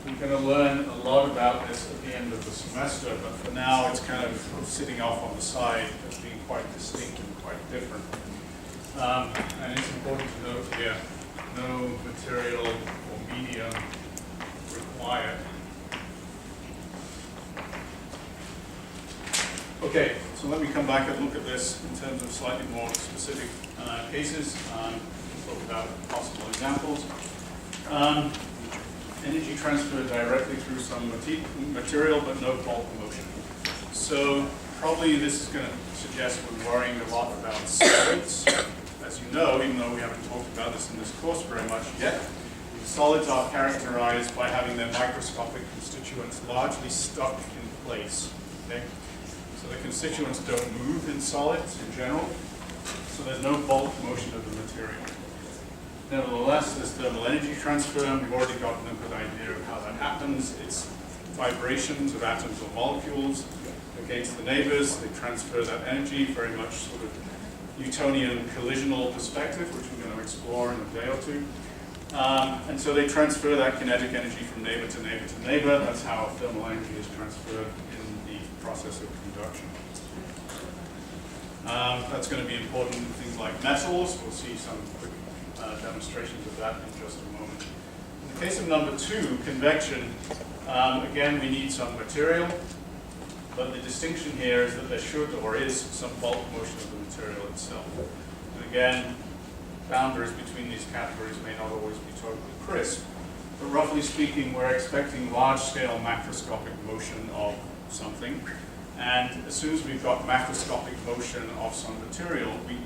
we're going to learn a lot about this at the end of the semester, but for now it's kind of sitting off on the side as being quite distinct and quite different. And it's important to note here, no material or medium required. Okay, so let me come back and look at this in terms of slightly more specific cases. Talk about possible examples. Energy transfer directly through some material, but no bulk motion. So probably this is going to suggest we're worrying a lot about solids. As you know, even though we haven't talked about this in this course very much yet, solids are characterized by having their microscopic constituents largely stuck in place. Okay? So the constituents don't move in solids in general, so there's no bulk motion of the material. Nevertheless, there's thermal energy transfer, and we've already gotten a good idea of how that happens. It's vibrations of atoms or molecules against the neighbors. They transfer that energy, very much sort of Newtonian collisional perspective, which we're going to explore in a day or two. And so they transfer that kinetic energy from neighbor to neighbor to neighbor. That's how thermal energy is transferred in the process of conduction. That's going to be important in things like metals. We'll see some quick demonstrations of that in just a moment. In the case of number 2, convection, again, we need some material, but the distinction here is that there should or is some bulk motion of the material itself. And again, boundaries between these categories may not always be totally crisp, but roughly speaking, we're expecting large-scale macroscopic motion of something, and as soon as we've got macroscopic motion of some material, we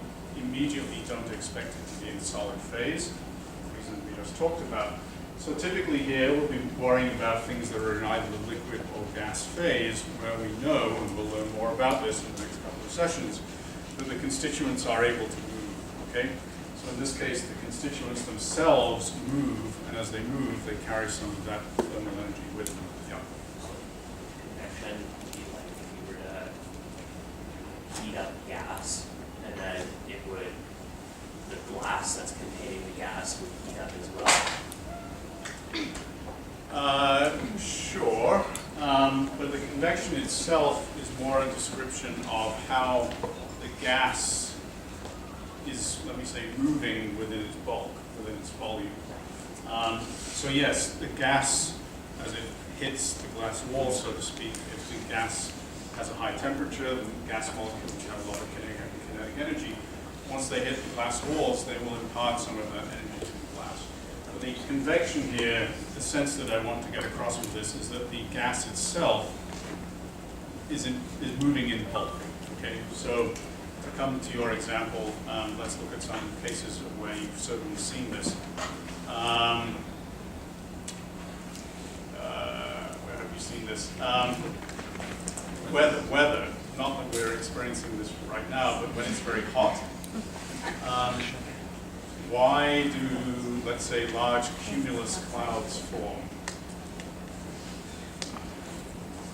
immediately don't expect it to be in solid phase, the reason we just talked about. So typically here we'll be worrying about things that are in either the liquid or gas phase, where we know, and we'll learn more about this in the next couple of sessions, that the constituents are able to move, okay? So in this case, the constituents themselves move, and as they move, they carry some of that thermal energy with them. Yeah. Convection would be like if you were to heat up gas, and then it would, the glass that's containing the gas would heat up as well. Sure, but the convection itself is more a description of how the gas is, let me say, moving within its bulk, within its volume. So yes, the gas, as it hits the glass wall, so to speak, if the gas has a high temperature, the gas molecules have a lot of kinetic energy. Once they hit the glass walls, they will impart some of that energy to the glass. But the convection here, the sense that I want to get across with this is that the gas itself is moving in bulk. Okay, so to come to your example, let's look at some cases where you've certainly seen this. Where have you seen this? Weather, not that we're experiencing this right now, but when it's very hot. Why do, let's say, large cumulus clouds form?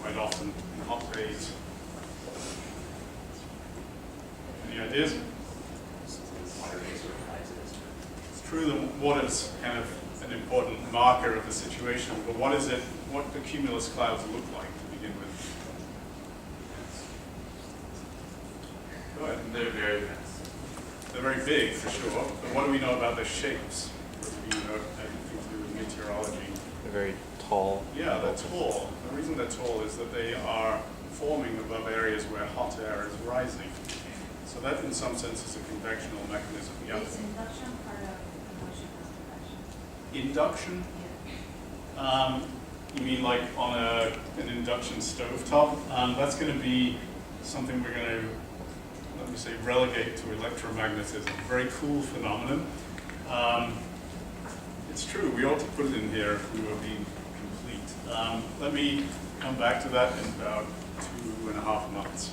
Quite often in hot days. Any ideas? It's true that water's kind of an important marker of the situation, but what is it, what do cumulus clouds look like to begin with? Go ahead. They're very dense. They're very big, for sure, but what do we know about their shapes? What do you know anything to do with meteorology? They're very tall. Yeah, they're tall. The reason they're tall is that they are forming above areas where hot air is rising. So that, in some sense, is a convectional mechanism. Yeah. Is induction part of motion or convection? Induction? Yeah. You mean like on an induction stovetop? That's going to be something we're going to, let me say, relegate to electromagnetism. Very cool phenomenon. It's true, we ought to put it in here if we were being complete. Let me come back to that in about 2.5 months.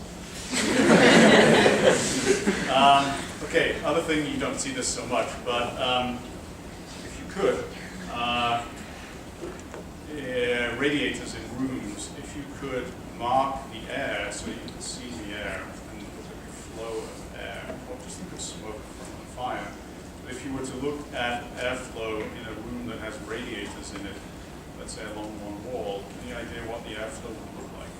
Okay, other thing, you don't see this so much, but if you could, radiators in rooms, if you could mark the air so you can see the air and look at the flow of air, or just look at smoke from a fire. But if you were to look at airflow in a room that has radiators in it, let's say along one wall, any idea what the airflow would look like?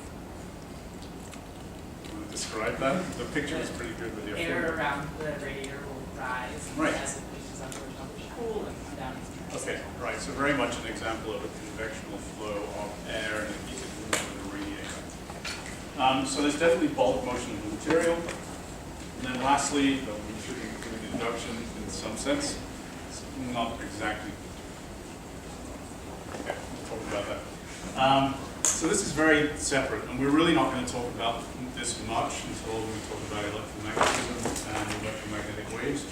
You want to describe that? The picture is pretty good with the Air around the radiator will rise Right. as it pushes up towards temperature cool and come down. Okay, right, so very much an example of a convectional flow of air in a heated room with a radiator. So there's definitely bulk motion of the material. And then lastly, we should include induction in some sense. It's not exactly. Okay, we'll talk about that. So this is very separate, and we're really not going to talk about this much until we talk about electromagnetism and electromagnetic waves.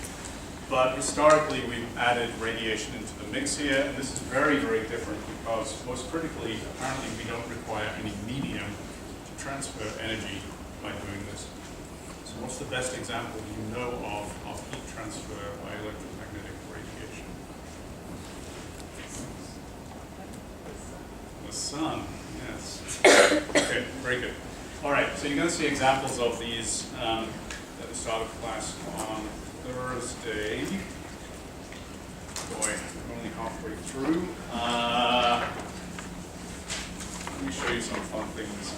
But historically, we've added radiation into the mix here, and this is very, very different because, most critically, apparently we don't require any medium to transfer energy by doing this. So what's the best example you know of heat transfer by electromagnetic radiation? The sun, yes. Okay, very good. All right, so you're going to see examples of these at the start of class on Thursday. Boy, I'm only halfway through. Let me show you some fun things.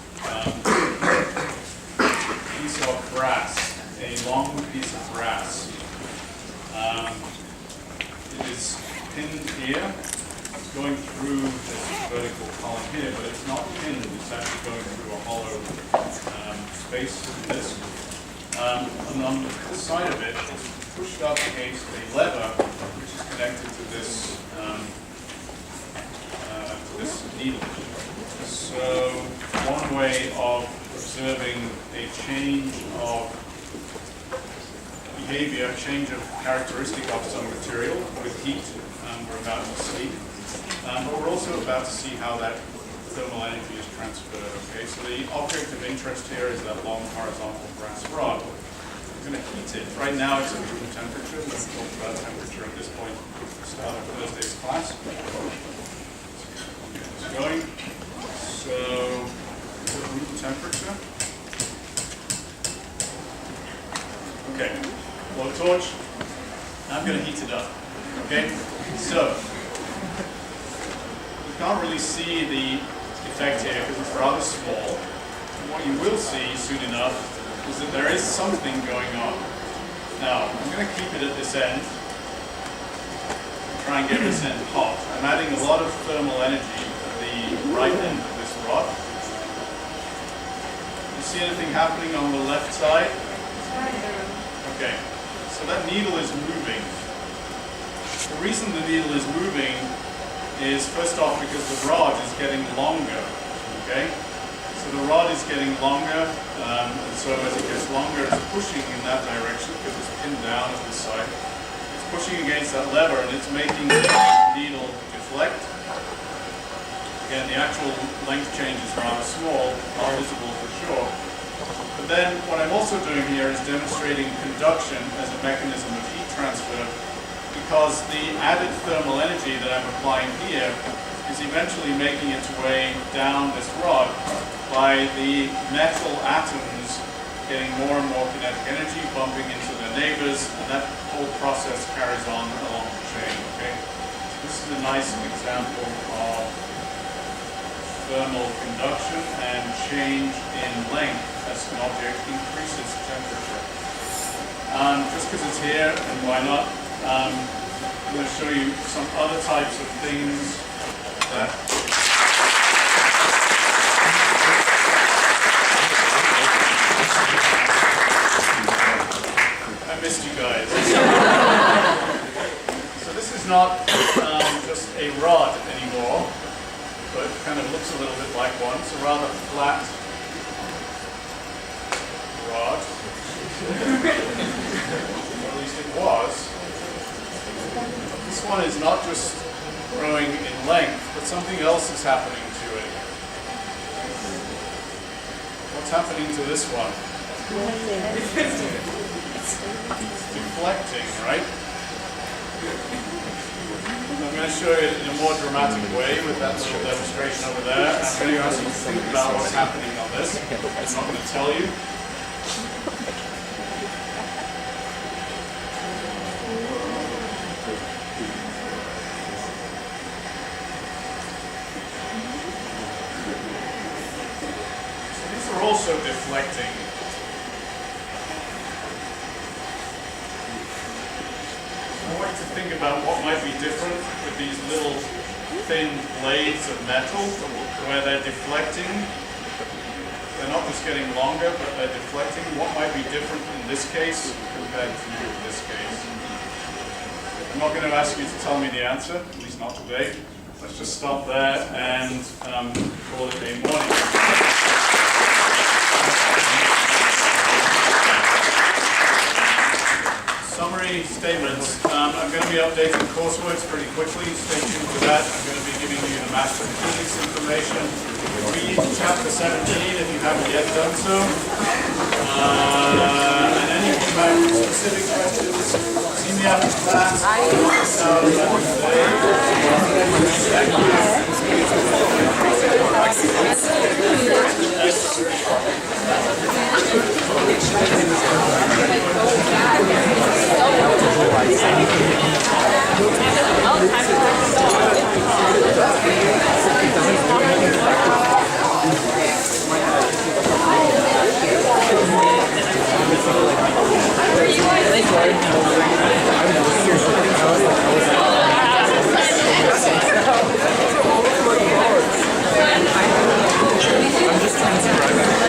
Piece of brass, a long piece of brass. It is pinned here. It's going through this vertical column here, but it's not pinned. It's actually going through a hollow space in this. And on the side of it, it's pushed up against a lever, which is connected to this needle. So one way of observing a change of behavior, change of characteristic of some material with heat, we're about to see. But we're also about to see how that thermal energy is transferred. Okay, so the object of interest here is that long horizontal brass rod. We're going to heat it. Right now it's at room temperature. Let's talk about temperature at this point. Start of Thursday's class. It's going. So room temperature. Okay. Blow torch. I'm going to heat it up. Okay. So you can't really see the effect here because it's rather small. And what you will see soon enough is that there is something going on. Now, I'm going to keep it at this end. Try and get this end hot. I'm adding a lot of thermal energy at the right end of this rod. You see anything happening on the left side? Okay, so that needle is moving. The reason the needle is moving is, first off, because the rod is getting longer. Okay? So the rod is getting longer, and so as it gets longer, it's pushing in that direction because it's pinned down at this side. It's pushing against that lever, and it's making the needle deflect. Again, the actual length change is rather small, not visible for sure. But then what I'm also doing here is demonstrating conduction as a mechanism of heat transfer, because the added thermal energy that I'm applying here is eventually making its way down this rod by the metal atoms getting more and more kinetic energy, bumping into their neighbors, and that whole process carries on along the chain. Okay, so this is a nice example of thermal conduction and change in length as an object increases temperature. Just because it's here, and why not? I'm going to show you some other types of things that I missed you guys. So this is not just a rod anymore, but it kind of looks a little bit like one. It's a rather flat rod. Or at least it was. This one is not just growing in length, but something else is happening to it. What's happening to this one? It's deflecting, right? I'm going to show you it in a more dramatic way with that little demonstration over there. I'm going to ask you to think about what's happening on this. I'm not going to tell you. also deflecting. I want you to think about what might be different with these little thin blades of metal where they're deflecting. They're not just getting longer, but they're deflecting. What might be different in this case compared to this case? I'm not going to ask you to tell me the answer, at least not today. Let's just stop there and call it a morning. Summary statements. I'm going to be updating coursework pretty quickly. Stay tuned for that. I'm going to be giving you the master physics information. Read chapter 17 if you haven't yet done so. And any specific questions, see me after class. Thank you.